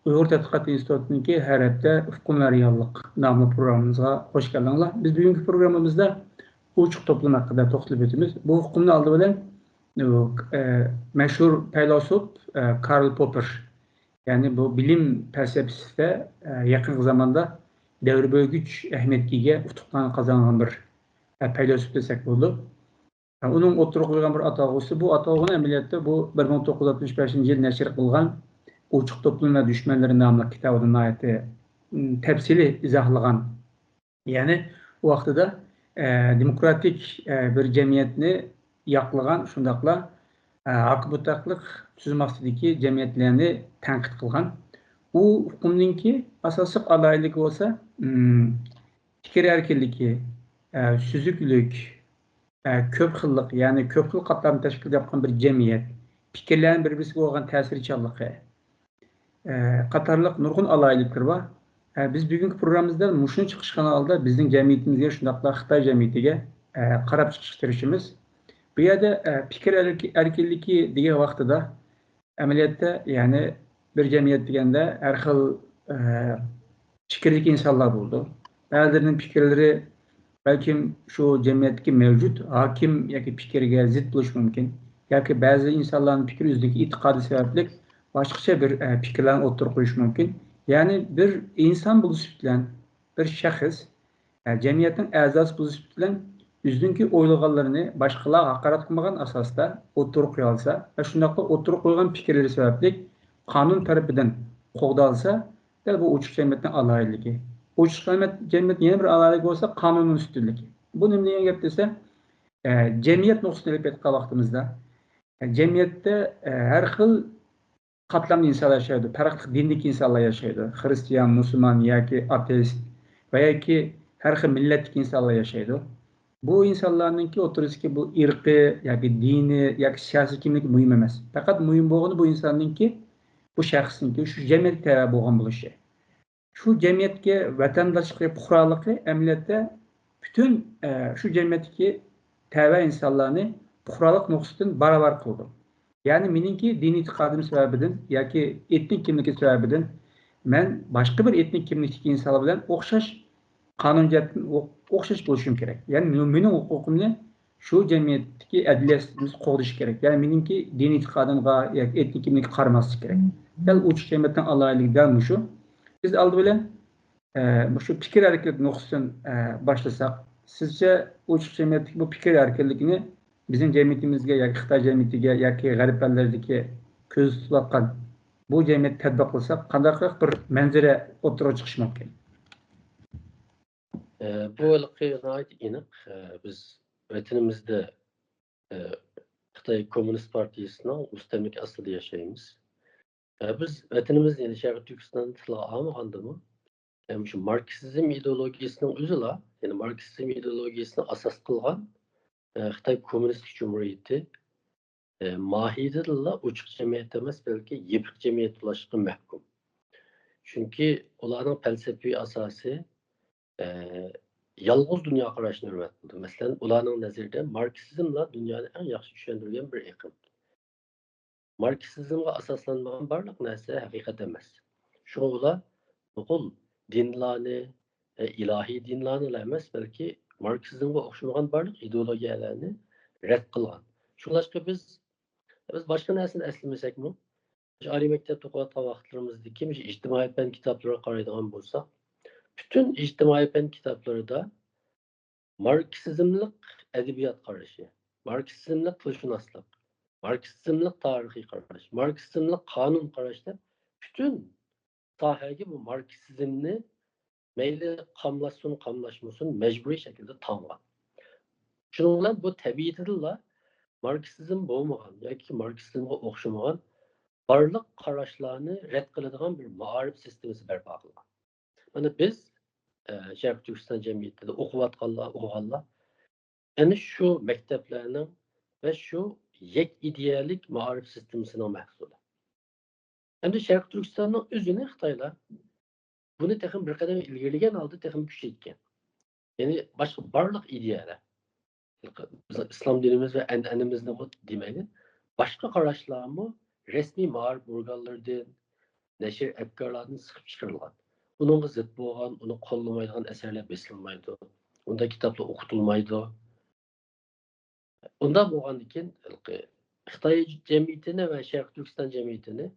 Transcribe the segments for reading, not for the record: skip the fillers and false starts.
Uyghur Tədqiqat İnstitutu'nunki her hafta Ufkun ve Reallık namlı programımıza hoş geldiniz. Biz bugünkü programımızda uçuk toplum hakkında toxtalib etimiz. Bu ufkunun aldı bilen meşhur filosof Karl Popper. Yani bu bilim felsefesinde yakın zamanda devir bölgüç ehemmiyetliğe utuqlarını kazanan bir filosof desek oldu. Onun oturuq qo'ygan bir atog'usi bu atog'ini amaliyotda bu 1965 yil nashr qilgan Uçuk Toplum ve Düşmanları namlı kitabının ayeti tepsili izahlagan. Yani o vaxtıda demokratik bir cemiyetini yaklagan, şundaqla akıbıtaqlıq tüzmaqsidiki cemiyetlerini tanqid qilgan. U hukumninki asası alaylık olsa fikir erkinligi, süzüklük, köp xillik, yani köp xil qatlamni tashkil etgan bir jamiyat, fikrlarning bir-birisiga bo'lgan ta'sirchanligi, qatorliq nurg'un alayliklar bor. Biz bugungi programmamizda mushuni chiqish kanalida bizning jamiyatimizga, shundaqla Xitoy jamiyatiga qarab chiqish tirishimiz. Bu yerda fikr erkinligi degan vaqtida amaliyotda, ya'ni bir jamiyat deganda har xil fikrli insonlar bo'ldi. Ba'zilarining fikrlari balkim shu jamiyatdagi mavjud hokim yoki fikrga zid bo'lishi mumkin, yoki ba'zi insonlarning fikri o'zidagi e'tiqodi sababli boshqacha bir fikrlarni o'ttirib qo'yish mumkin. Ya'ni bir inson bo'lish bilan bir shaxs jamiyatning a'zosi bo'lish bilan o'zidagi o'ylaganlarini boshqalar haqorat qilmagan asosda o'ttirib qo'ya olsa va shundoq o'ttirib qo'ygan fikrlari sababli qonun tarafidan qo'g'dalsa, bu uçuk jamiyatning alayiligi. Uçuk cemiyet yeni bir alaylık olsa kanunun üstünlüğü. Bu neye gap dese, cemiyet noktasını elip ettiği vaktimizde, cemiyette her xil katlamlı insanlar yaşaydı, farklı dinlik insanlar yaşaydı. Hristiyan, Müslüman, yaki ateist veya ki her xil milletlik insanlar yaşaydı. Bu insanların ki otururuz ki bu ırkı, yaki dini, yaki siyasi kimlik mühim emas. Fakat mühim olduğunu bu insanın ki, bu şahsın ki, şu cemiyet tevab olgan buluşu. Şu cemiyetke vatandaşlık puhralığı emniyette bütün şu cemiyetteki tevbe insanlarını puhralık noktasından barabar kıldı. Yani meninki dini itikadım sebebiden yoki etnik kimlik sebebiden men başka bir etnik kimlikteki insanlar bilen okşaş kanuniyatın okşaş buluşum gerek. Yani mening hukukumni şu cemiyetteki adliyatimiz qo'g'dish kerak. Yani meninki dini itikadımga yoki etnik kimlikka qaramaslik kerak. Dal uch cemiyetten alayligidan şu. Biz aldı bilen şu fikir erkinlik noktasından başlasak, sizce uçuk cemiyetteki bu fikir erkinliğini bizim cemiyetimizge, yoki Xitoy cemiyetiga, yoki g'arb ellardagi ko'z tutayotgan bu cemiyet tatbiq qilsak, qanday bir manzara o'ttirib chiqish mumkin? Bu g'oyat aniq. Biz vatanimizda Xitoy Komünist Partiyasining mustamlik aslida yashaymiz. Biz vatanimizda, ya'ni Sharqiy Turkiston tili olmagandimi? Şu Marksizm ideologiyasının özüla, yani Marksizm ideologiyasını asas kılgan Xitay Komünist Cumhuriyeti mahiyetiyle uçuk cemiyet emez, belki yıpık cemiyet ulaşıkı mahkum. Çünkü onların felsefi asası yalğız dünya qarashini hürmet kıldı. Mesela onların nazarında Marksizmle dünyanın en yaxşı düşündürülen bir ekim. Marksizmle asaslanmayan barlıq narsa hakikat emez. Şoğula okul dinlarni, ilahi dinlarni emas, belki Marksizmga o'xshamagan barliq ideologiyalarni rad qilgan. Shunlashqa biz boshqa narsani eslamasakmi, oliy maktabda o'qiyotgan vaqtlarimizda ijtimoiy fan kitoblariga qaraydigan bo'lsak, bütün ijtimoiy fan kitoblarida Marksizmlik adabiyot qarashi, Marksizmlik tilshunoslik, Marksizmlik tarixiy qarash, Marksizmlik qonun qarashlar bütün sohaga bu Marksizmni meyli qamlaşsın, qamlaşmasın mecburi şekilde tanıgan. Şunun bilan bu tabiiyatilla Marksizm bo'lmagan yoki Marksizmga o'xshamagan barliq qarashlarni rad qiladigan bir ma'arif sistemasi barpo qilgan. Mana biz Sharq Turkiston jamiyatida o'qiyotganlar ana shu maktablarning va shu yek idealik ma'arif sistemasining mahsuli. Endi Sharq Turkistonning o'zini Xitoylar bunu texim bir kadem ilgiligen aldı, texim küçültken. Yani başka barlık ideyalar. İslam dinimiz ve endenimizde bu demeyin. Başka karışlarımı resmi mağar burgallardan, nəşr əfkarlardan sıxıb çıxırılğan. Bununla zıt bolğan, onu qollamaydigan əsərlər besilmaydı. Onda kitaplar oxutulmaydı. Onda bolğandan keyin Xitoy cəmiyyətini və Şərq Türkistan cəmiyyətini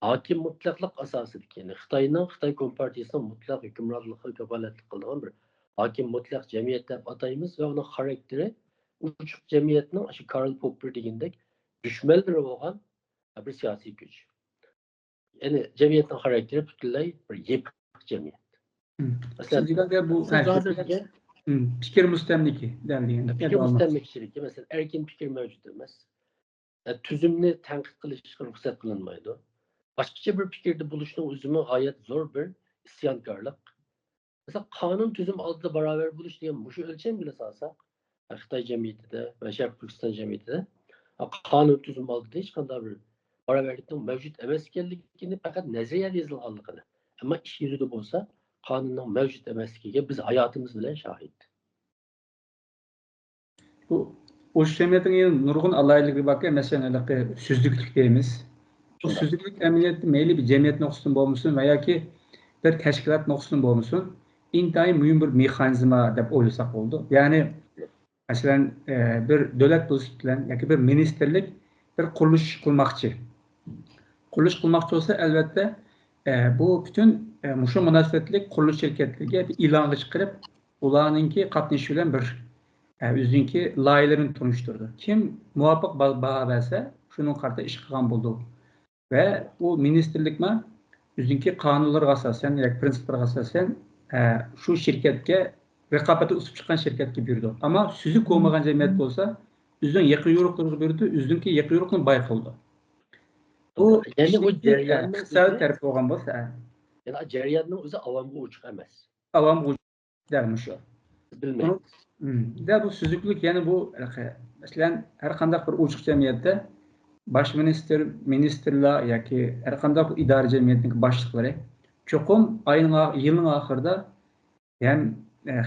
hakim mutlaqlıq asasıdır. Yəni Xitoy Kompartiyasının mutlaq hökmranlığı kafalatlik qılğan bir hakim mutlaq cəmiyyət deb atayımız və onun xarakteri uçuq cəmiyyətinin şu Karl Popper degəndək düşmənləri bolğan bir siyasi güc. Yani cəmiyyətin xarakteri bütünlüy bir yepik cəmiyyət. Siz digəndə bu fikir müstəmliki denilən. Fikir müstəmlikçiliki, mesela erkin fikir mövcud emas. Tüzümni tənqid qilishga ruxsat qilinmaydi. Başqacha bir fikrdə buluşning o'zimi g'oyat zo'r bir isyonkorlik. Mesela qonun tüzüm oldida barobar bo'lish degan mushu o'lcham bilan solsak, Xitoy jamiyatida va Sharq Turkiston jamiyatida qonun tüzüm oldida hech qanday bir barobarlikning mavjud emas ekanligini faqat nazariyada yozilganligini. Ammo ish yuzida bo'lsa, qonunning mavjud emasligiga biz hayotimiz bilan shohid. Bu o'sh jamiyatning nurg'un alaylikligi borki, masalan, so'zliklik deymiz. Bu so'zliklik amaliyotda mayli bir jamiyat nuqsasidan bo'lmasin va yoki bir tashkilot nuqsasidan bo'lmasin, intayin muhim bir mexanizma deb o'ylasak bo'ldi. Ya'ni masalan bir davlat bilan yoki bir ministerlik bir qurilish qilmoqchi. Qurilish qilmoqchi bo'lsa, albatta bu bütün shu munosabatlik qurilish shirkatlariga bir e'longa chiqarib, ularningki qatnashishi bilan bir o'ziniki loyihalarini tunishtirdi. Kim muvofiq baho bersa, shuning qarta ish qilgan bo'ldi. Ve bu ministerlikma o'ziniki qonunlarga asosan yoki prinsiplarga asosan shu shirkatga raqobatda o'sib chiqqan shirkatga buyurdi. Ammo süzük bo'lmagan jamiyat bo'lsa, o'zining yaqin yo'riqlarga buyurdi, o'ziniki yaqin yo'riqni bay qildi. Bu yani o jarayonning iqtisodiy taraf bo'lgan bo'lsa, yani jarayonning o'zi avomga ochiq emas. Avomga dermiş o. Bilmaymiz. Da bu süzüklük yani bu masalan her qanday bir ochiq jamiyatda baş ministerler yoki har qanday idora jamiyatining boshliqlari cho'qim yilning oxirida ham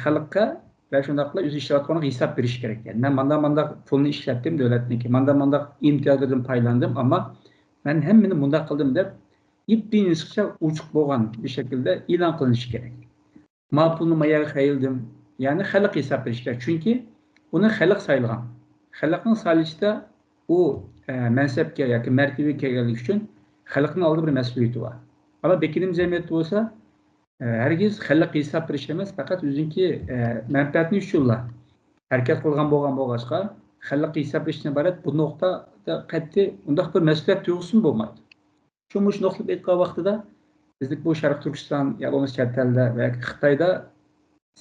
xalqqa va shundaqla o'zi ishlayotganiga hisob berish kerak. Yani men manda pulni ishlatdim davlatniki, manda imtiyozlardan foydalandim, ammo men hammani bunda qildim deb ipinishcha ochiq bo'lgan bir shaklda e'lon qilinishi kerak. Men pulni mayaga qayildim. Yani xalq hisob berish kerak. Chunki uni xalq saylagan. Xalqning saylashida u mansabga yoki martabaga kelganlik uchun xalqning oldida bir mas'uliyati bor. Ammo bekinim jamiyat bo'lsa, hargiz xalq hisob berish emas, faqat o'ziniki manfaatni uchunla harakat qilgan bo'lg'achqa, xalq hisob berishdan iborat bu nuqtada qat'iy undaq bir mas'uliyat tuyg'usi bo'lmaydi. Shu nuqtada aytgan vaqtida bizlik bu Sharq Turkiston, yolg'iz chet elda va Xitoyda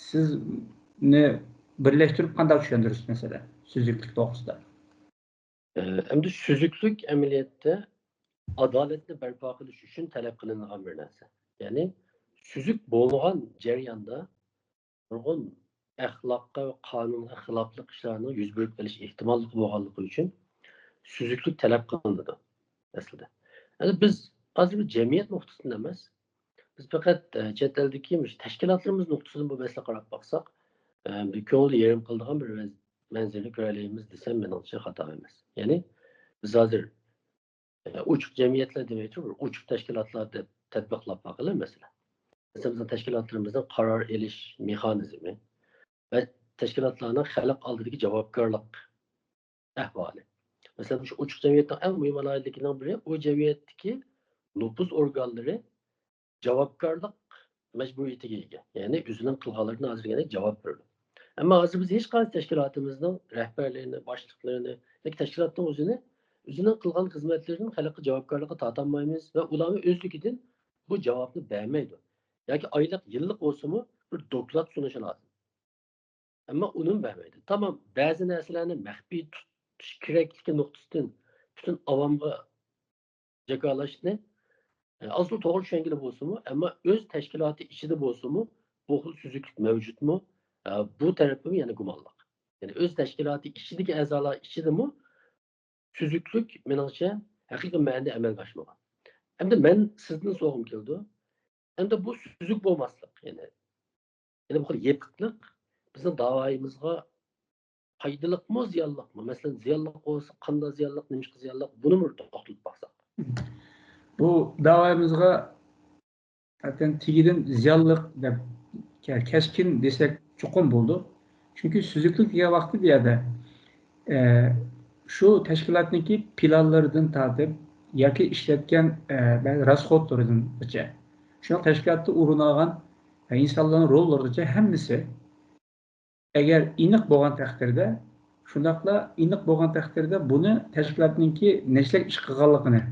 sizni birleştirip qanday tushundirasiz mesela süzüklük to'g'risida? Endi süzüklük amaliyotda adolatni barpo qilish uchun talab qilinadigan bir narsa. Ya'ni süzük bo'lgan jarayonda nurg'un axloqqa va qonunga xiloflik ishlarning yuz berib kelish ehtimolligi bo'lganligi uchun süzüklük talab qilinadi aslida. Endi biz hozir bir jamiyat nuqtasidan emas, biz faqat chet eldagi tashkilotlarimiz nuqtasidan bu masala qarab baksak, bir ko'ngli yerim qiladigan bir manzilni ko'ralaymiz desam menimcha xato emas. Ya'ni biz hozir uçuk cemiyetler demek olur. Uçuk tashkilotlar deb tatbiqlab bakalım mesela. Mesela bizim tashkilotlarimizning qaror elish mexanizmi va tashkilotlarning xalq oldidagi javobgarlik ahvoli. Mesela şu uçuk cemiyetning en muhim alayligining biri o jamiyatdagi nüfuz organlari javobgarlik majburiyatiga ega. Ya'ni o'zining qilganlarini hozirgina javob berdi. Ammo hozir biz hech qaysi tashkilotimizning rahbarlarini, boshliqlarini yoki tashkilotning o'zining qilgan xizmatlarini xalqqa javobgarlikka tortolmaymiz va ularni o'zligidan bu javobni bermaydi. Yoki oylik, yillik bo'lsa-mu bir doklad sunishi lozim. Ammo uni bermaydi. Tamam, ba'zi narsalarni maxfiy tutish kerakligi nuqtasidan butun avomga jakolashni asıl to'g'ri tushungili bo'lsa-mu, ammo o'z tashkiloti ichida bo'lsa-mu, bu xil suzuklik mavjudmi? Bu tarafim yana gumonliq. Yani o'z tashkiloti ichidagi a'zolar ichidami süzüklük menimcha haqiqiy ma'noda amalga oshmagan. Endi men sizdan so'g'im keldi. Endi bu süzük bo'lmaslik, yani bu xil yepiqlik bizning da'voyimizga foydaliqmi, ziyonliqmi? Masalan, ziyonliq bo'lsa, qanday ziyonliq, nima ziyonliq, buni to'xtalib baksak. Bu davamızga zaten tigidin ziyallık deb keskin desek çuqum buldu. Çünkü süzüklük diye vakti bir yerde şu teşkilatniki planlarından tatip yoki ishlatgan rasxodlaridan gacha shu tashkilotda urunagan insonlarning rollarigacha hammasi agar aniq bo'lgan taqdirda shundoqla aniq bo'lgan taqdirda buni tashkilotniki neshlak ish qilganligini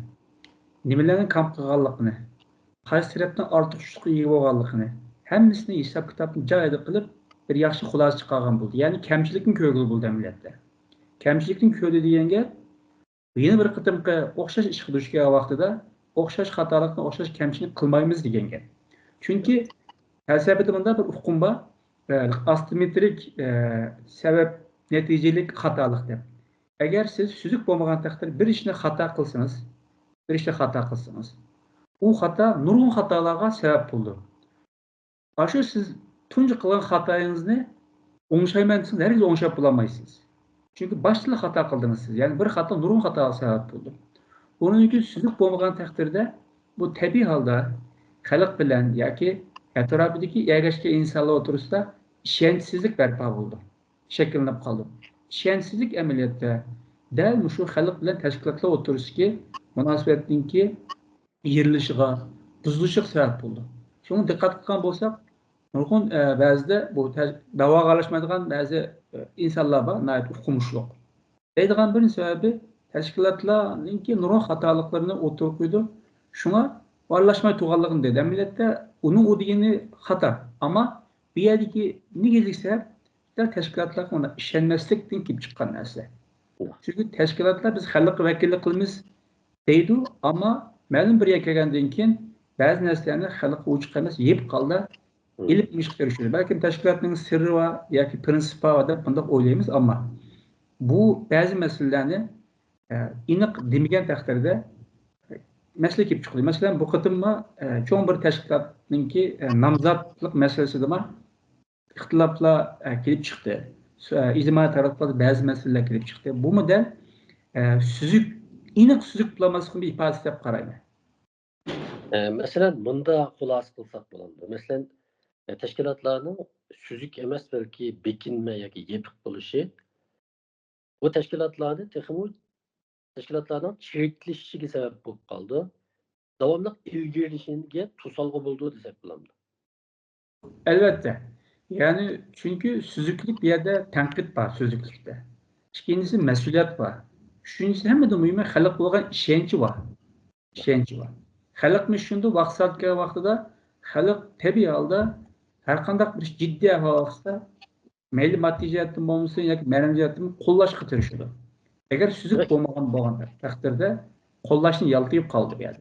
nimalarni kam qilganligini qaysi tarafdan ortiqcha ega bo'lganligini hammasini hisob kitobni joyida qilib bir yaxshi xulosa chiqargan bo'ldi ya'ni kamchilikni ko'rgili bo'ldi amaliyotda kamchilikni ko'rdi deganga yeni bir qitimqi o'xshash ishga duch kelgan vaqtida o'xshash xatolikni o'xshash kamchilik qilmaymiz degan gap chunki falsafada bunday bir uqum bor astrometrik sabab natijalik xatolik deb agar siz suzuk bo'lmagan taqdirda bir ishni xato qilsangiz u xato nurg'un xatolarga sabab bo'ldi shu siz tunji qilgan xatoyingizni o'ngshayman desangiz hargiz o'ngshab bo'lolmaysiz çünkü başta hata kıldınız siz. Yani bir hata nurun hatası sebep buldu. Onun için süzük bulmagan takdirde bu tabi halde halk bilen ya ki etrafındaki yerleşke insanlar oturursa işensizlik berpa buldu. Şekillenip kaldı. İşensizlik emeliyatta değil mi şu halk bilen teşkilatla oturursa ki münasebetindeki yerilişiğe, buzuluşuk sebep buldu. Şunu dikkat kılan bolsak nurgun bazıda bu dava karışmaydıgan bazı insanlar var, nayet okumuş yok. Deydiğen bir sebebi teşkilatlarınki nurgun hatalıklarını oturup koydu. Şuna varlaşmay tuğallığın dedi. Millette onun o diyeni hata. Ama bir yerdeki ne gezikse teşkilatlar ona işenmezlikten ki çıkan nesle. Çünkü teşkilatlar biz halk vekillik kılımız deydi ama məlum bir yer kelgəndən keyin bazı nəslərini xalqqa uçuq emas, yeyib qaldı. İlip müşkül düşüyor. Belki teşkilatın sırrı var, ya ki prensipi var da bunda oylayımız ama bu bazı meselelerini iniq demigen takdirde mesele kip çıkıyor. Mesela bu kıtımma çoğun bir teşkilatın ki namzatlık meselesi de var. İhtilafla kelip çıktı. İctimai taraflarda bazı meseleler kelip çıktı. Bu model süzük, iniq süzük bulamasının bir ifadesi dep qarayman. Mesela bunda xulosa qilsak bo'ladi. Mesela teşkilatlarning süzük emas belki bekinme yoki yepiq bo'lishi bu teşkilatlarni texmi teşkilatlarning chiriklashishiga sabab bo'lib qoldi. Davomli ilgirishiga to'salg'i bo'ldi desak bo'ladi. Elbette. Yani çünkü süzüklük bir yerde tenkit var süzüklükte. İkincisi mesuliyet var. Üçüncüsü hem de mühim halk olan işenci var. Halk şunda vaksatke vaxtıda halk tabi halde her kandak bir ciddi ahvalda meyli maddi cihetten olmasın ya ki manevi cihetten kollaşkı tırışıyordu. Eğer süzük olmagan takdirde kollaşını yaltayıp kaldı bir yerde.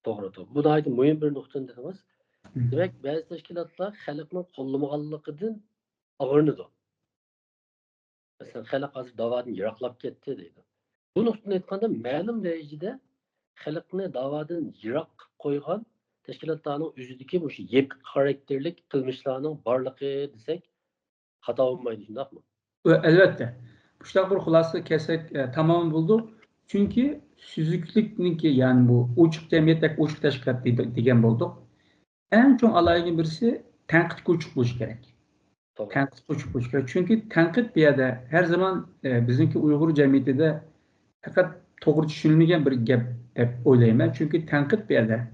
Doğru. Bu da aydın mühim bir nokta dediniz. Demek bazı teşkilatlar halkның qo'llamag'anligidan og'rinadi. Mesela halk hozir da'vodan yiroqlab ketdi deydi. Bu nuqtani aytganda ma'lum darajada xalqni da'vodan yiroq qilib qo'ygan teşkilatlarning o'zidagi bu yep xarakterlik qilmishlarning borligi desak xato bo'lmaydi, shundaqmi? Elbette. Bu bir xulosasi kesak tamam buldu. Çünkü süzüklükniki yani bu uçuk cemiyetlik uçuk teşkilat degan bulduk. En çok alayın birisi tenkit uçuk buluş gerek. Tamam. Tenkit uçuk buluş gerek. Çünkü tenkit bir yerde her zaman bizimki Uygur cemiyetinde fakat doğru düşünülmeyen bir gap deb oylayman. Çünkü tenkit bir yerde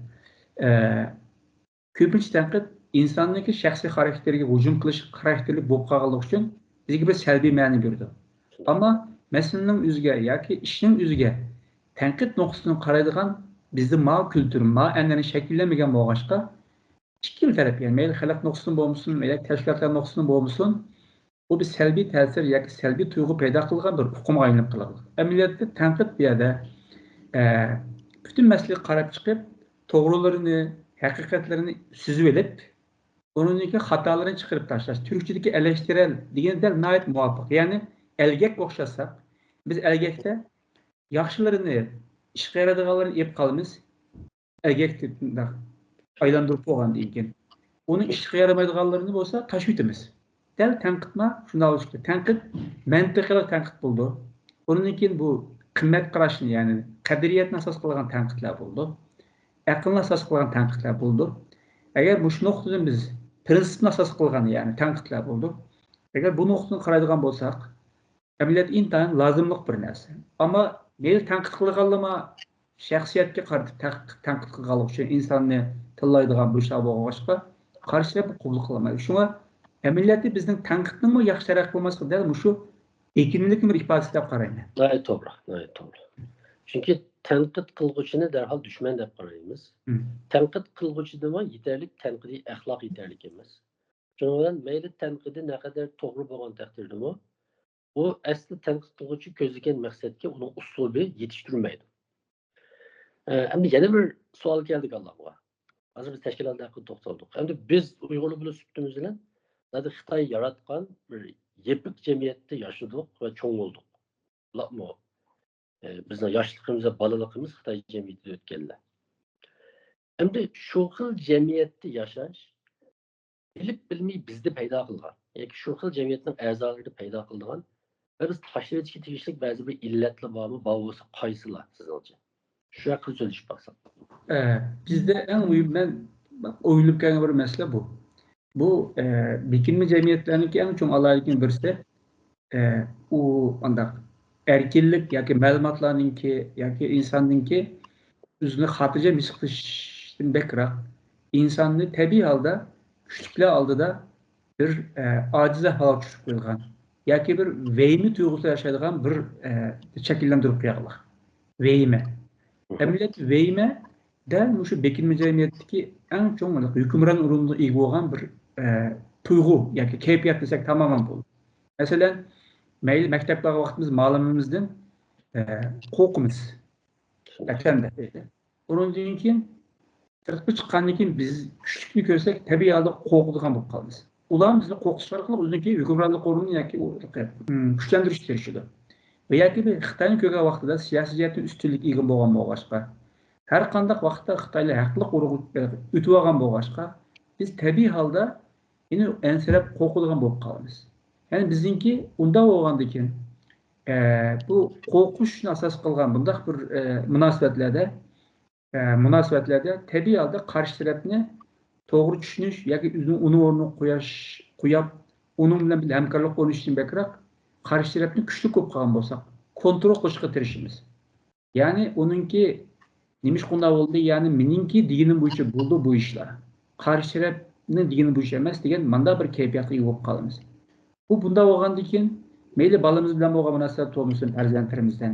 ko'pincha tenkit insonniki shaxsiy xarakteriga hujum qilish xarakterli bo'lib qolganligi uchun bizga bir salbiy ma'no berdi. Ammo masalaning o'ziga yoki ishning o'ziga tanqid nuqtasidan qaraydigan bizning ma kultur, ma an'ana shakllanmagan bo'lg'achqa ikki taraf yani mayli xalq nuqtasidan bo'lmasin, mayli tashkilotlar nuqtasidan bo'lmasin, bu bir salbiy ta'sir yoki salbiy tuyg'u paydo qilgan bir uqumga aylanib qoladi. Amaliyotda tanqid bu yerda butun masalaga qarab chiqib, to'g'rilarini, haqiqatlarini süzüp elip, onundaki hatalarını çıkarıp taşlar. Türkçedeki eleştirel degende nayet muvaffak. Yani elgek okşasak, biz elgekte yaxşılarını, işe yaradığalarını yap kalımız, elgek tipinde aylandırıp olan deyken. Onun işe yaramaydıqlarını olsa taş bitimiz. Del tenkitma şunu alıştı. Tenkit, mentıqalı tenkit buldu. Onun için bu kıymet qarashını yani qadiriyatni asas qilgan tanqidlar bo'ldi. aqlni asos qilgan tanqidlar bo'ldi. Agar bu nuqtadan biz prinsipni asos qilgan, ya'ni tanqidlar bo'ldi. Agar bu nuqtadan qaraydigan bo'lsak, amaliyot intayin lozimliq bir narsa. Ammo meni tanqid qilganlama shaxsiyatga qaratib tanqid qilgan uchun insonni tillaydigan bu ishlar bo'lg'achqa qarshilab qabul qilmaydi. Shunga amaliyotda bizning tanqidning yaxshiroq bo'lmaslik dal shu ekinlikning bir ifodasi deb qarayman. Gayet to'g'ri, gayet to'g'ri. Chunki tanqid qilguvchini darhol dushman deb qaraymiz. Tanqid qilguvchida yetarli tanqidiy axloq yetarli emas. Shuning bilan mayli tanqidi naqadar to'g'ri bo'lgan taqdirdami, bu asli tanqid qilguvchi ko'zlagan maqsadga uning uslubi yetishtirmaydi. Endi yana bir savol keldi Allohga. Hozir biz tashkilot haqida to'xtaldik. Endi biz Uyg'urlar bilan sutimiz bilan zaten Xitoy yaratgan bir yepiq jamiyatda yashadik va cho'ng bo'ldik. Ularmi bizning yoshligimiz va bolaligimiz Xitoy jamiyatida o'tganlar. Endi shu xil jamiyatda yashash bilib bilmay bizda paydo qilgan yoki shu xil jamiyatning a'zolari paydo qilgan va biz tashlab o'tishga tegishli ba'zi bir illatlar bormi, bo'lsa qaysilar sizningcha? Shu haqida söyleshib baksak. Bizde en mühim ben o'yilib kelgan bir mesele bu. Bu bikinme cemiyetlerinki en çok alaylıkın birisi u andaq erkinlik yoki ma'lumotlarninki yoki insonninki o'zini xotirjam his qilishdan bekroq insonni tabiiy holda kuchliklar oldida bir ojiz ahvolga tushib qo'yilgan yoki bir vehmi tuyg'usi yashaydigan bir shakllantirib qo'yganlar. Vehmi. Amaliyot vehmi dal shu bekinma jamiyatdagi eng chong hukmron o'ringa ega bo'lgan bir tuyg'u yoki kayfiyat desak tamoman bo'ldi. Masalan, mayli maktablarga vaqtimiz ma'lumimizdan qo'rqimiz. Achanda deydi. Undan keyin sirtqa chiqqandan keyin biz kuchlikni ko'rsak tabiiy holda qo'rqadigan bo'lib qolamiz. Ular bizni qo'rqish orqali o'ziniki hukmronlik o'rnini yoki kuchlantirish tirishadi. Va yoki Xitoyni ko'rgan vaqtida siyosiy jihatdan ustunlik ega bo'lgan bo'lg'achqa, har qanday vaqtda Xitoylar haqliq o'tib olgan bo'lg'achqa, biz tabiiy holda yine ensirab qo'rqadigan bo'lib qolamiz. Yani bizimki unda bo'lgandan keyin bu qo'rqishni asos qilgan bundaq bir munosabatlarda tabiiy holda qarshi tarafni to'g'ri tushunish yoki uni o'rniga qo'yib uning bilan bir hamkorlik o'rnatishdan bekroq qarshi tarafni kuchli ko'p qilgan bo'lsak kontrol qilishga tirishimiz. Ya'ni uningki nima qanday bo'ldi, ya'ni meningki deganim bo'yicha bo'ldi bu ishlar. Qarshi tarafni degani bo'yicha emas degan manda bir kayfiyatga ega bo'lib qolamiz. Bu bunda bo'lgandan keyin mayli balamiz bilan bo'lgan munosabat bo'lmasin farzandlarimizdan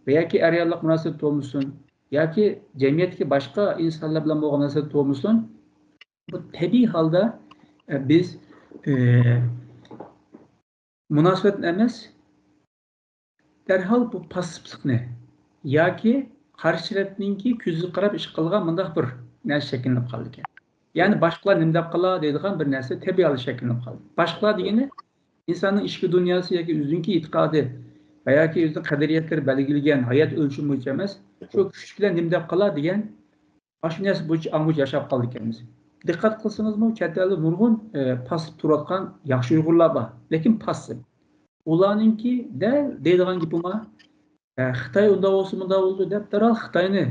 va yoki ayollik munosabat bo'lmasin yoki jamiyatdagi boshqa insonlar bilan bo'lgan munosabat bo'lmasin, bu tabiiy holda biz munosabat emas darhol bu passivlikni yoki qarshi tarafninki ko'zi qarab ish qilgan bunday bir narsa shakllanib qoldi ekan. Ya'ni boshqalar nima deb qolar deydigan bir narsa tabiiy holda shakllanib qoldi. Boshqalar degani insonning ichki dunyosi yoki o'zining e'tiqodi va yoki o'zining qadriyatlari belgilangan hayot o'lchami bo'yicha emas, shu kuchliklar nima deb qolar degan shu narsa bo'yicha anguj yashab qoldik ekanmiz. Diqqat qilsangizmi, chet elda nurg'un passiv turayotgan yaxshi Uyg'urlar bor, lekin passiv. Ularninki de deydigan gapima Xitoy unda bo'lsa bunda bo'ldi deb darhol Xitoyni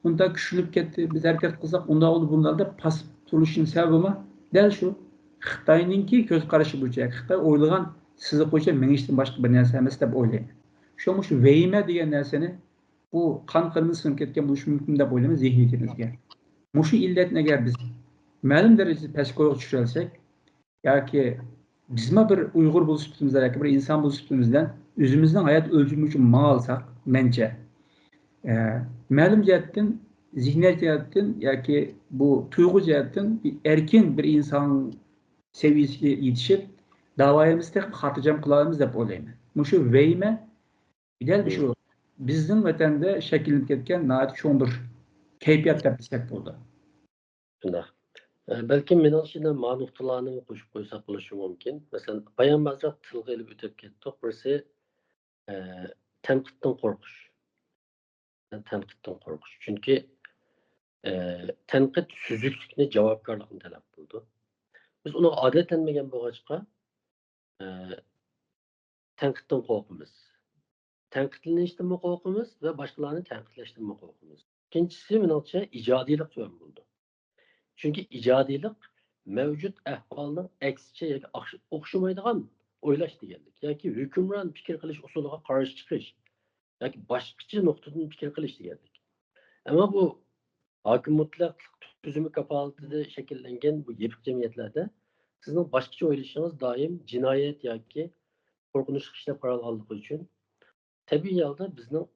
unda kuchlanib ketdi, biz harakat qilsak unda bo'ldi bunlar deb passiv turishning sababi dal shu Xitoyninki ko'z qarashi bo'yicha Xitoy o'ylagan sizni bo'yicha menishdan boshqa bir narsa emas deb o'ylayman. Shu vehima degan narsani bu qon qirmizı sinib ketgan bo'lishi mumkin deb o'ylayman zehniyatimizga. Shu illatni agar biz ma'lum darajada pastga tushirsak yoki bizma bir Uyg'ur bo'lib sutimizdan yoki bir inson bo'lib sutimizdan o'zimizning hayot o'lchami uchun mal olsak, mencha ma'lum jihatdan zihniyat jihatdan yoki bu tuyg'u jihatdan erkin bir inson seviyesiga yetishib davoyimizda xotirjam qilamiz deb o'ylayman. Shu vehima ideal shu bizning vatanda shakllanib ketgan noat cho'ng bir kayfiyat deb desak bo'ldi. Shunday. Belki mening ichida ma'lumotlarni qo'shib qo'ysak bo'lishi mumkin. Masalan, bayon bazroq tilga ilib o'tib ketdik. Birisi tanqiddan qo'rqish. Tanqiddan qo'rqish. Chunki tanqid suzuklikni, javobgarlikni talab qildi. Biz uni odatlanmagan bo'lg'achqa tanqiddan qo'rqamiz. Tanqidlanishdan qo'rqamiz va boshqalarni tanqidlashdan qo'rqamiz. İkincisi menimcha ijodiylik tuvan bo'ldi. Chunki ijodiylik mavjud ahvolning aksicha yoki o'xshamaydigan o'ylash deganlik yoki hukmron fikr qilish usuliga qarshi chiqish yoki boshqacha nuqtadan fikr qilish deganlik. Ammo bu hokim mutlaq tuzumi kafolatida shakllangan bu yirik jamiyatlarda sizning boshqacha o'ylashingiz doim jinoyat yoki qo'rqinchli ishlar qaralganligi uchun tabiiy holda bizning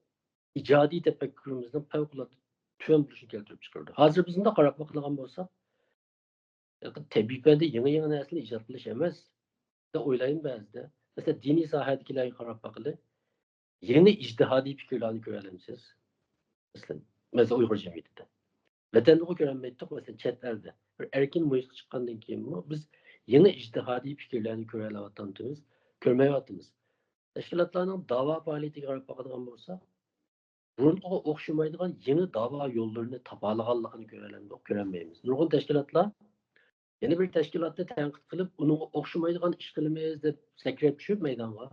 ijodiy tafakkurimizning favqulodda tuvan bo'lishini keltirib chiqardi. Hozir biz bunda qarab bakılgan bo'lsak, tabiiyda yangi narsalarni ijod qilish emas deb o'ylayman ba'zida. Masalan, diniy sohadagilarga qarab bakılı, yeni ijtihodiy fikrlarni ko'ra olasiz. Masalan, Uyg'ur jamiyatida. Vatanda ko'rolmaydiq, masalan, chet elda. Bir erkin muhitga chiqqandan keyin biz yeni ijtihodiy fikrlarni ko'ra olayotganimiz, ko'rmayotimiz. Tashkilotlarning da'vo faoliyatiga qarab bakadigan bo'lsak, bunga o'xshamaydigan yeni da'vo yo'llarini topa olganligini ko'rolmaymiz. Nurg'un tashkilotlar yana bir tashkilotni tanqid qilib, unga o'xshamaydigan ish qilamiz deb sakrab tushib maydonga.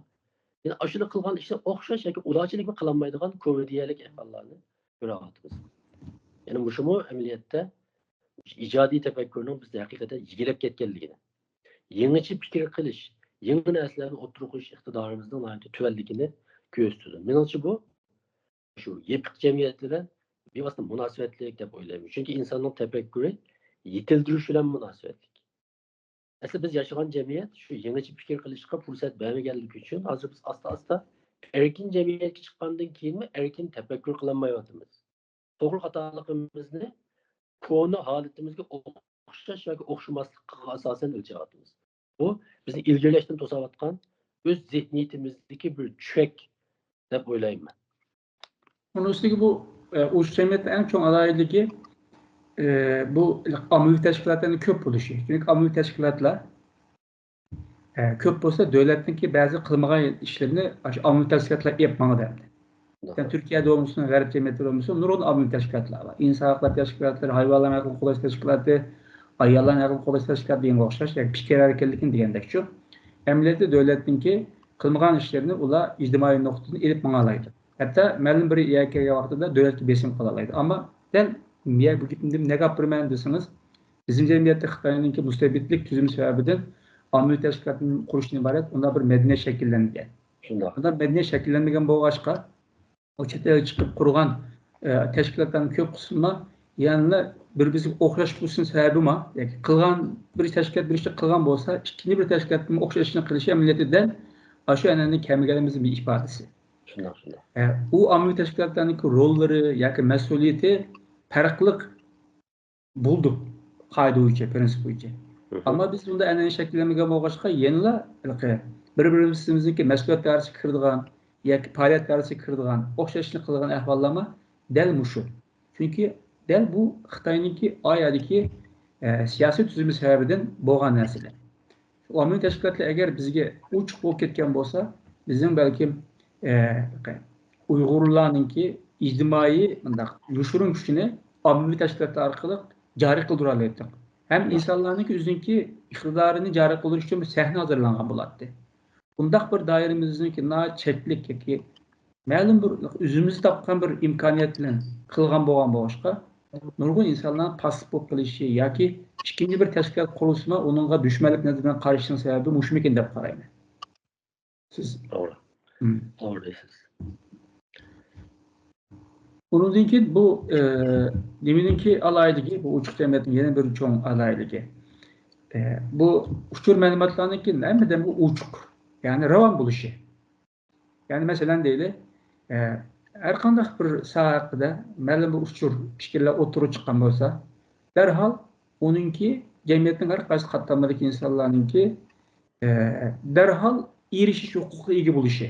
Yani aşırı qilgan ishlar o'xshash yoki ularchilik qilolmaydigan komediyalik ahvollarni ko'ryapmiz. Yani bu amaliyotda ijodiy tafakkurning bizda haqiqatan yigilib ketganligini, yangicha fikr qilish, yangi narsalarni o'tirib qo'yish iqtidorimizning tuvanligini ko'rsatadi. Menimcha bu shu yirik jamiyat bilan bevosita munosabatlik deb o'ylayman. Chunki insonning tafakkuri yetildirish bilan munosabatlik. Aslida biz yashagan jamiyat shu yangicha fikr qilishga fursat bermaganligi uchun hozir biz asta-asta erkin jamiyatga chiqqandan keyinmi erkin tafakkur qilolmayotimiz. To'g'ri xatoligimizni kona holatimizga o'xshash yoki o'xshamaslikqa asosan o'lchayapmiz. Bu bizni ilgirlashdan to'sayotgan o'z zihniyatimizdagi bir chek deb o'ylayman. Bunun üstüne bu uç cemiyetin en çok adayligi bu ammavi teşkilatların köp buluşu. Çünkü ammavi teşkilatlar köp olsa devletninki bazı kılmağa işlerini ammavi teşkilatlar yapmalı derdi. Yani Türkiye'de olmuşsun, garip cemiyetler olmuşsun, nurun ammavi teşkilatlar var. İnsan hakları teşkilatları, hayvanların hakları kolaş teşkilatı, ayyaların hakları kolaş teşkilatı diye okşaş. Yani pikir hareketlikin diyendek şu. Emniyette devletninki kılmağa işlerini ula ictimai noktasını elip mağalaydı. Hatta ma'lum bir yakka vaqtida davlatga besim qilalaydi. Ammo dal bu gapni nega gapirman desiniz, bizim jamiyatda Xitoyninki mustabidlik tuzumi sababidan ommaviy tashkilotni qurishdan iborat unda bir madaniyat shakllangan. Shunday. Unda madaniyat shakllanmagan bo'lg'achqa o chet elga chiqib qurgan tashkilotlarning ko'p qismi yana bir-biriga o'xshash bo'lsin sababimi yoki qilgan bir tashkilot bir ishni qilgan bo'lsa, ikkinchi bir tashkilotning o'xshashini qilishi amaliyotida shu an'ananing kamiganimizning bir ifodasi. Bu ammaviy tashkilotlarning rollari yoki mas'uliyati farqli bo'ldi qoida bo'yicha, prinsip bo'yicha. Ammo biz bunda an'ana shakllanmagan bo'lg'achqa yana bir-birimizniki mas'uliyat darsiga kiradigan yoki faoliyat darsiga kiradigan o'xshashni qilgan ahvollarma dal mushu. Chunki dal bu Xitoyniki oyadagi siyosiy tuzumi sababidan bo'lgan narsalar. Ammaviy tashkilotlar agar bizga uchiq bo'lib ketgan bo'lsa, bizning balkim Uyg'urlarninki ijtimoiy yoshirin kuchini ommaviy tashkilotlar orqali joriy qildira oldik. Ham insonlarning o'ziniki iqtidorini joriy qildirish uchun bir sahna hozirlangan bo'ladi. Bundaq bir doiramizniki cheklik yoki ma'lum bir o'zimiz topgan bir imkoniyat bilan qilgan bo'lgan boshqa nurg'un insonlar passiv bo'lib qilishi yoki ikkinchi bir tashkilot qurilsa uningga dushmanlik nazaridan qarashning sababi mushmikin deb qarayman. Siz to'g'ri. Doğru deysiz. Bundan keyin bu deminki alayligi, bu uçuk cemiyetin yeni bir çoğun alayligi. Bu uçur ma'lumotlarniki hammadan bu uçuk. Yani ravan buluşu. Yani mesela deyli, her qanday bir sohada ma'lum bir uçur fikrlar o'tirib chiqqan bo'lsa, darhol uninki jamiyatning har qaysi qatlamidagi insonlarninki darhol erishish huquqiga ega bo'lishi.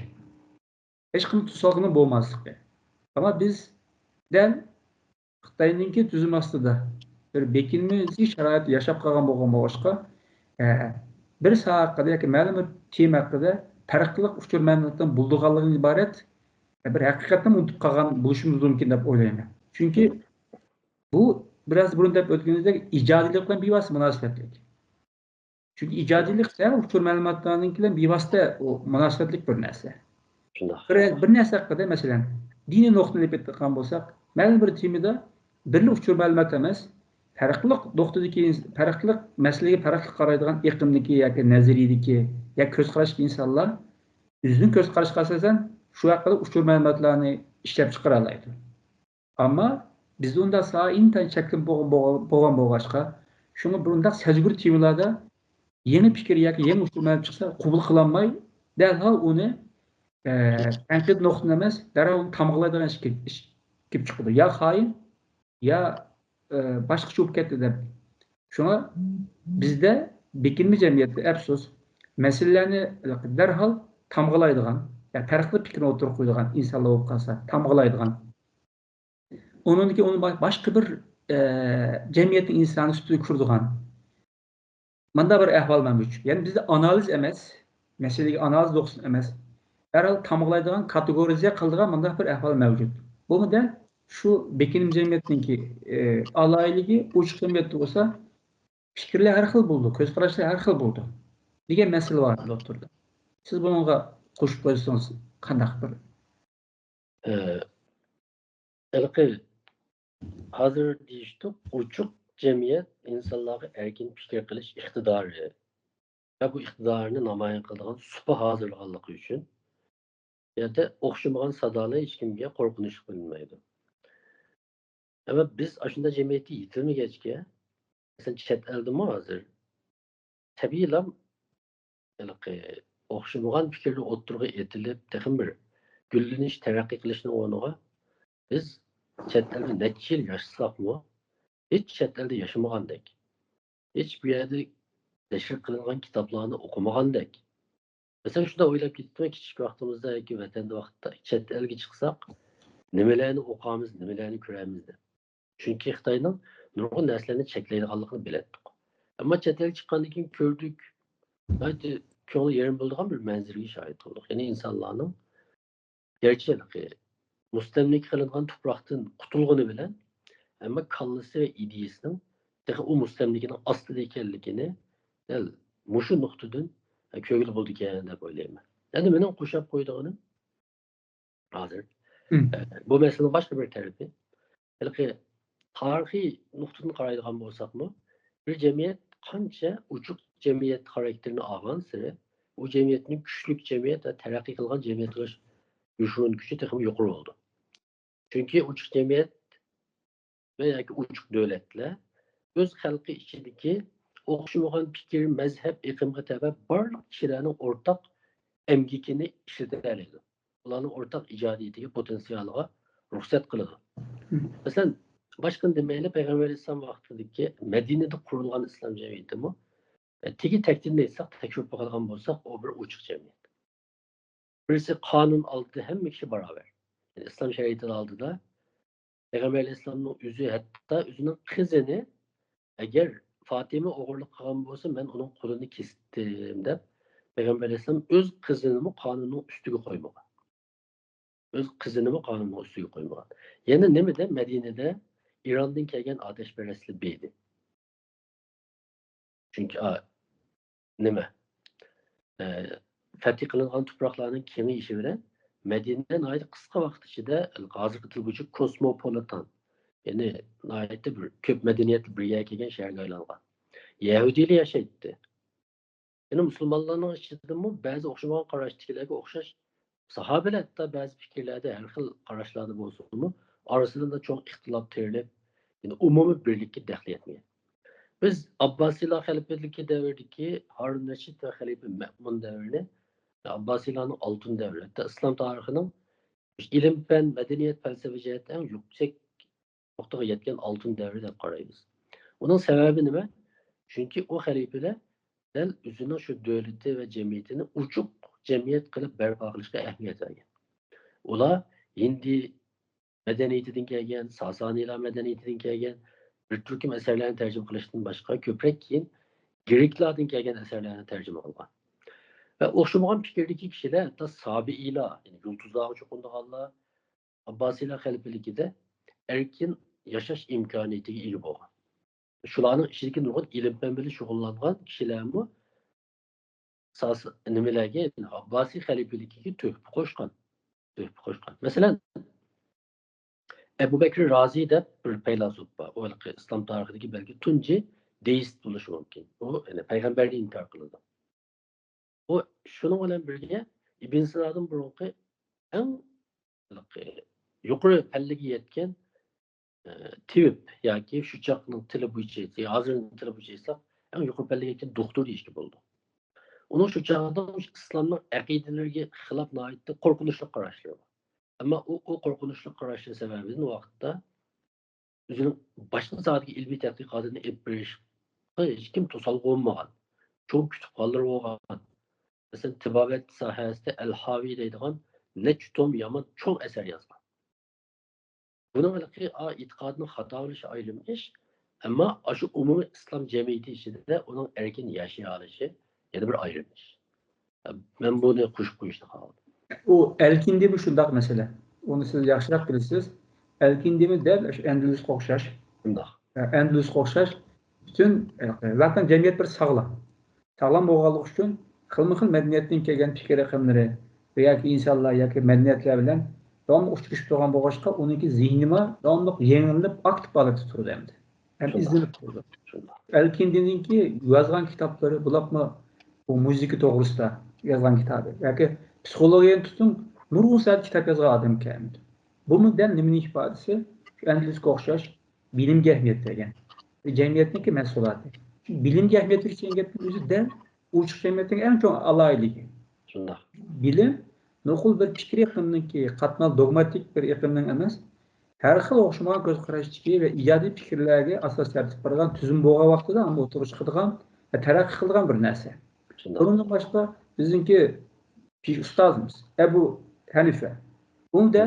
Hech qanday to'sqinlik bo'lmasligi. Ama biz dal Xitoyninki tuzum ostida bir bekinmasiz sharoit yashab qolgan bo'lgan boshqa bir soha haqida yoki ma'lum bir tema haqida farqli uchur ma'lumotdan buldiganligidan iborat bir haqiqatni unutib qolgan bo'lishimiz mumkin deb o'ylayman. Chunki bu biraz burun deb o'tganimizdek ijodiylik bilan bevosita munosabatlik. Chunki ijodiylik uchur ma'lumotlarning bilan bevosita munosabatlik bir narsa. Bir narsa haqida masalan diniy nuqtadan aytadigan bo'lsak, ma'lum bir temada birli uchur ma'lumot emas, farqli nuqtadagi farqli masalaga farqli qaraydigan iqlimdagi yoki nazariyadagi yoki ko'z qarashli insonlar o'zining ko'z qarashiga asosan shu haqida uchur ma'lumotlarni ishlab chiqara oladi. Ammo bizda unda intan cheklanib bo'lgan bo'lg'achqa, shunga bunday sajbur temalarda yeni fikir yoki yeni uchur ma'lumot chiqsa qabul qilinmay, darhol uni tanqid nuqtai emas, darhol uni tamg'iladigan ish kelib chiqadi. Ya xoin, ya boshqacha bo'lib ketdi deb. Shunga bizda bekinma jamiyatda afsus masalalarni darhol tamg'ilaydigan, yani farqli fikrni o'tirib qo'yadigan insonlar bo'lib qolsa, tamg'ilaydigan. Onunki onun başqa bir cəmiyyətin insanı üstüne kurduğan. Manda bir əhval mövcud. Yəni bizdə analiz emas, məsələyə analiz yoxsun emas. Dərhal tamamlaydigan, kateqoriziya qıldığan manda bir əhval mövcud. Bu da şu bekinim cəmiyyətinki alayligi uçuq cəmiyyətdə olsa fikirlər hər xil buldu, göz qarashlar hər xil buldu. Degan məsələ var doktorda. Siz bununla qoşub qoysanız qandaq bir? Hazır deyishdik, uçuq cemiyet insanlarga erkin fikir qilish iqtidori va bu iqtidorni namoyon qiladigan supa hozirlaganligi uchun yerda o'xshamagan sadolar hech kimga qo'rqinish qilinmaydi. Ama biz shunda jamiyatga yetilmagachga, masalan chet eldami hozir tabiiylam o'xshamagan fikrni o'ttirg'a etilib, texim bir gullanish, taraqqiy qilishni o'rniga biz chet elda necha yil yashasakmi, hech chet elda yaşamagandek, hech bu yerda nashr qilingan kitoblarni o'qimagandek. Mesela shunda o'ylab ketdim, kichik vaqtimizda yoki vatanda vaqtda chet elga chiqsak, nimalarni o'qamiz, nimalarni ko'ramiz deb. Chunki Xitoyning nurg'un narsalarni cheklaydiganligini bilardik. Ammo chet elga chiqqandan keyin ko'rdik, hadi ko'ngli yerim bo'ladigan bir manzaraga shohid bo'ldik. Ya'ni insonlarning gerçekliği, mustamlik qilingan tuproqdan qutulgani bilan, ammo kallasi va ideyasining o mustamligining ostida ekanligini mushu nuqtadan ko'ngil bo'ldi ekan deb o'ylayman. Endi mening qo'shib qo'ydiganim hozir bu masalaning boshqa bir tarafi, tarixiy nuqtadan qaraydigan bo'lsakmi, bir jamiyat qancha uchuq jamiyat xarakterini olgan sari u jamiyatning kuchli jamiyat va taraqqiy qilgan jamiyat bo'lish yushurin kuchi texmi yuqori oldu. Chunki uchuq jamiyat va yoki uchuq davlatlar o'z xalqi ichidagi o'xshamagan fikr, mazhab, iqlimga tabi barliq kishilarning o'rtaq emgikini ishlatalaydi. Ularning o'rtaq ijodiyatiga, potensialiga ruxsat qiladi. Masalan, boshqa demayli Payg'ambar alayhisalom vaqtidagi Madinada qurilgan islom jamiyatimi tegi takdirni aytsak, tekshirib qolgan bo'lsak, o bir uchuq jamiyat. Birisi qonun oldida hamma kishi barobar. Yani islom shariati oldida Payg'ambar alayhisalomning o'zi hatto o'zining qizini agar Fatima o'g'irlik qilgan bo'lsa, men uning qo'lini kesdim deb Payg'ambar alayhisalom o'z qizini qonunning ustiga qo'ymagan. O'z qizini qonunning ustiga qo'ymagan. Yana nimada Madinada İran'dan kelgan otashparastlar beydi. Chunki nima? Fath qilingan tuproqlarning kengayishi bilan Madinadan ayni qisqa vaqt ichida hozirgi tilbuchi kosmopolitan, ya'ni nihoyatda bir ko'p madaniyatli birga kelgan shaharga aylangan. Yahudiylar yashaydi. Ya'ni musulmonlarning ichidami ba'zi o'xshamagan qarashdagilarga o'xshash sahobalar hatto ba'zi fikrlarda har xil qarashlarda bo'lsa-mu, orasida da cho'ng ixtilof terilib, ya'ni umumiy birlikka daxl etmaydi. Biz Abbasiylar xalifeligi davridagi Harun Rashid va xalifa Ma'mun davrini Abbasiylarning oltin davri, hatto islom tarixining ilm fan, madaniyat, falsafa jihatdan yuksak nuqtaga yetgan oltin davri deb qaraymiz. Uning sababi nima? Chunki u xalifalar o'zining shu davlati va jamiyatini uchuq jamiyat qilib barpo qilishga ahamiyat bergan. Ular Hindi madaniyatidan kelgan, Sasoniylar madaniyatidan kelgan bir turkum asarlarni tarjima qilishdan boshqa ko'proq keyin Greklardan kelgan asarlarni tarjima qilgan. Ve o'xshamagan fikrdagi kishilar, hatto Sabiiylar, ya'ni yulduzlarga cho'qindiganlar, Abbasiylar xalifaligida erkin yashash imkoniyatiga ega bo'lgan. Shularning ichidagi nurg'un ilm bilan shug'ullangan kishilarmi nimalarga Abbasiy xalifaligiga tuhfa qo'shgan. Masalan, Ebu Bekir Razi de bir feylasuf var. O İslam tarihindeki belki tunci deist buluşu mümkün. O yani peygamberliği inkar kıldı. O şunun bilen birge İbn Sina'nın burunki en yukarı pellegi yetken tibip yoki shu chaqning tili bo'yicha hozirning tili bo'yicha esa eng yuqori pallaga yetgan doktor deyishga bo'ldi. Uning shu chog'da islomning aqidalariga xilof nihoyatda qo'rqinchli qarashlari bor. Ammo u qo'rqinchli qarashlar sababidan vaqtda o'zining boshqa soatga ilmiy tadqiqotini olib berishga hech kim to'salg'i bo'lmagan. Cho'ng kutubxonalar bo'lgan. Masalan, tibobat sohasida Al-Haviy deydigan necha tom yomon cho'ng asar yozgan. Bunun ilki e'tiqadının hata oluşı ayrı bir iş. Ama şu umumi İslam cemiyeti içinde onun erken yaşayalışı ya da bir ayrı bir iş. Ben bunu kuşkuyuşta kaldım. O elkindimi şundaq mesele. Onu siz yaxşırak bilirsiniz. Elkindimi der Endülüs qo'xshash. Bunda. Endülüs qo'xshash bütün zaten cemiyet bir sağlam. Sağlam bo'lganligi uchun xilma-xil madaniyatdan kelgan fikr aqimlari yoki insonlar yoki madaniyatlar bilan davomli uchrashib turgan bo'lg'achqa uniki zihnima davomli yengilib aktiv holatda turdi endi. Ham izlanib turdi. Elkindininki yozgan kitoblari bularmi bu muzika to'g'risida yozgan kitobi yoki psixologiyani tutun nurg'un kitob yozgan odam ekan. Bu muddan nimaning ifodasi? Shu Endülüsga o'xshash bilimga ahamiyat bergan. Jamiyatniki mas'uliyati. Bilimga ahamiyat bergan gapning o'zi de uçuk cemiyetinin en çok alaylığı. Şunda. Bilim, nokul bir fikir iqlimninki qatnal dogmatik bir iqlimning emas, har xil o'xshamagan ko'z qarashdagi va ijodiy fikrlarga asos yaratib qo'ygan tuzum bo'lgan vaqtida ham o'tirish qilgan va taraqqiy qilgan bir narsa. Bundan boshqa bizningki ustozimiz Ebu Hanifa. Bunda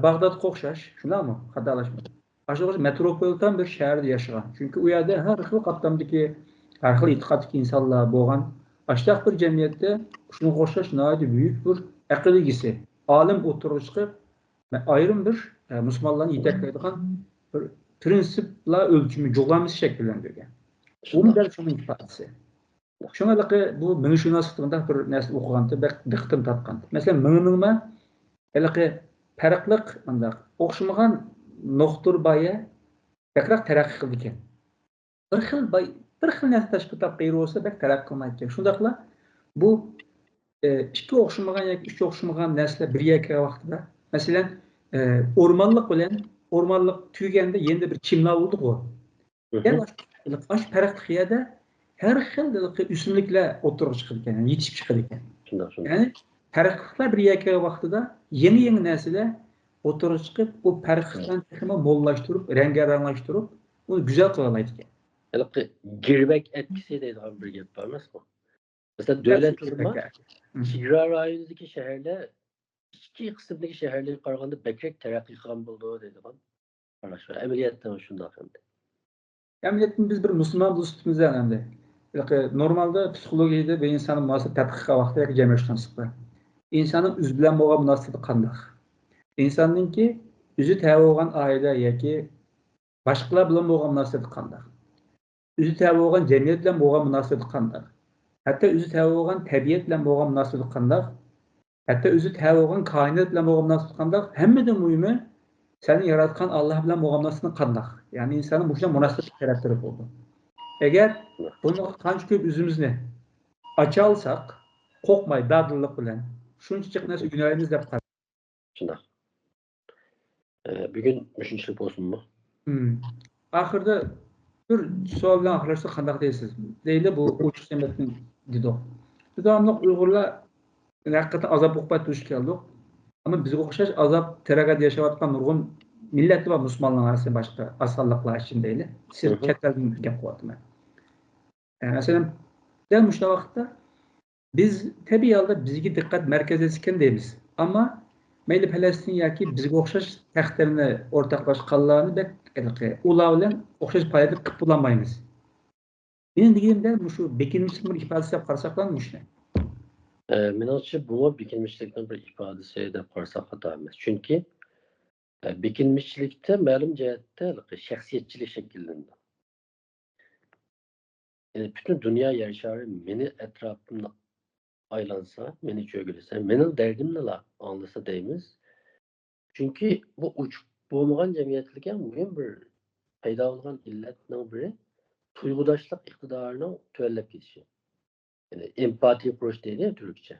Bag'dodga o'xshash, shundaymi? Xatolashmadim. Aşağı metropolitan bir şehirde yaşayan. Çünkü o yerde her xil qatlamdagi har xil e'tiqoddagi insonlar bo'lgan. Aştaq bir cemiyette şunu qo'shash nihoyatda buyuk bir aql egisi, olim o'tirib chiqib ayrim bir musulmonlarni yetaklaydigan bir prinsiplar o'lchami jo'g'lamiz shakllantirgan. Uni da shuning ifodasi. Shunaqaki bu minshunoslikda bir narsa o'qiganda diqqatim tortgan. Masalan, mingma haliqi farqliq undaq o'xshamagan nuqtur boya ko'proq taraqqiy qildi ekan. Bir xil narsa tashqi taqir bo'lsa, bak taraqqiy qilmaydi ekan. Shundaqla bu ikki o'xshamagan yoki uch o'xshamagan narsalar bir yakka vaqtida, masalan, o'rmonliq bilan o'rmonliq tugaganda endi bir chimlar bo'ldi-ku. Ya'ni ash farqliyada har xil o'simliklar o'tirib chiqadi ekan, yetishib chiqadi ekan. Ya'ni farqlar bir yakka vaqtida yangi narsalar o'tirib chiqib, bu farqlarni mollashtirib, rangaranglashtirib, uni go'zal qila oladi ekan. Yani girbek etkisi deydiğim bir gap var mı? Mesela devletlerinde çigra rayonundaki şehirler iki kısımdaki şehirleri karaganda bekrek terakki kılan bulduğu deydiğim araştırma. Emeliyetten şunda efendim. Emeliyetten biz bir Müslüman buluştuğumuzda önemli. Normalde psikolojide bir insanın münasebet tədqiqat vaxtı yoki cəmiyyətşünaslıqda insanın üz bilan bo'lgan münasebeti qandaq? İnsanınki üzü təbi olgan aile yoki boshqalar bilan bo'lgan münasebeti qandaq? Üzü təbi olgan cəmiyyət bilan bo'lgan münasebeti qandaq? Hatta üzü təbi olgan təbiət bilan bo'lgan münasebeti qandaq? Hatta üzü təbi olgan kainat bilan bo'lgan münasebeti qandaq? Hammadan muhimi seni yaratgan Allah bilan bo'lgan münasebeti qandaq? Yani insanın bu şuna münasebet karakteri oldu. Eğer bunu qancha ko'p o'zimizni acha olsak, qo'rqmay, dadillik bilan shunchalik narsa o'rganamiz deb qarayman. Shunda. Bugun shunchalik bo'lsinmi? Oxirida bir savol bilan oxirlashsa qanday deysiz? Deyli bu o'chiq jamiyatning dido. Davomli Uyg'urlar haqiqatan azob uqubat duch keldik. Ammo bizga o'xshash azob tragediya yashayotgan nurg'un millat va musulmonlar orasida boshqa asonliqlar uchun deyli. Siz chetlardan gap qilyapman. Masalan, dam shu vaqtda biz tabiiy holda bizga diqqat markazi ekan deymiz. Ammo mayli Falastin yoki bizga o'xshash taqdirni o'rtoqlashganlarni ular bilan o'xshash payda qilib bo'lmaymiz. Men deganimda shu bekinishlik bir ifodasi deb qarasak shuni. Menimcha bu bekinishlikning bir ifodasi deb qarasak xato emas. Chunki bekinishlikda ma'lum jihatda shaxsiyatchilik shakllandi. Yani bütün dünya yarışarı beni etrafımda aylansa, beni çögülse, benim derdimle anlasa deyimiz. Çünkü bu bo'lmagan jamiyatlarga muhim bir paydo bo'lgan illatning biri tuyg'udoshlik iqtidorining tuvanlab ketishi. Yani empatiya qurish deydi turkcha.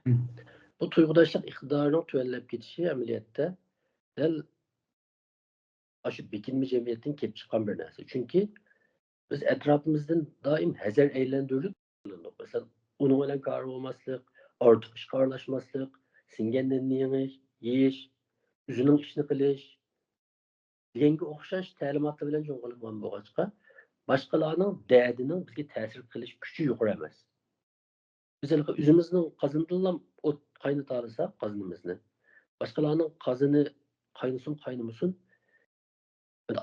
Bu tuyg'udoshlik iqtidorining tuvanlab ketishi amaliyotda dal shu bekinma jamiyatdan kelib chiqqan bir narsa. Chunki biz etrafımızdan daim hazar eylendirdik. Mesela onun bilan kar olmaslık, ortiq ishga aralashmaslik, singenden yeyish, yeyish, o'zining ishini qilish deganga o'xshash ta'limotlar bilan cho'g'ilgan bo'lg'achqa, boshqalarning da'dining bizga ta'sir qilish kuchi yuqori emas. Mesela o'zimizning qozondan o't qaynata olsak, qozonimizni, boshqalarning qozoni qaynamasin,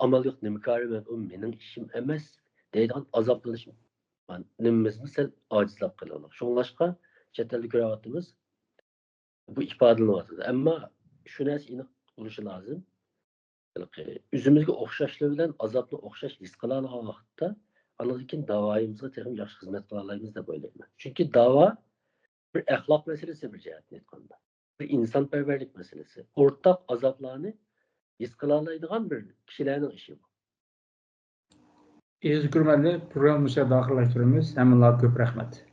amal yo'q, nima ko'raman, u mening ishim emas deydigan azoblanish nimamizni sal ojizlab qildik. Shunlashqa chet elda ko'ryapmiz. Bu ifodalanyapti. Ammo shu narsa aniq bo'lishi lozim. O'zimizga o'xshashlar bilan azobni o'xshash his qila olgan vaqtda, anadan davoyimizga texnik yaxshi xizmat qila olamiz deb o'ylayman. Chunki davo bir axloq masalasi bir jihatdan aytganda. Bir insonparvarlik masalasi. O'rtaq azoblarni his qila oladigan bir kishilarning ishi bu. Hurmatli programmamizni daxillashtiramiz. Hammalarga ko'p rahmat.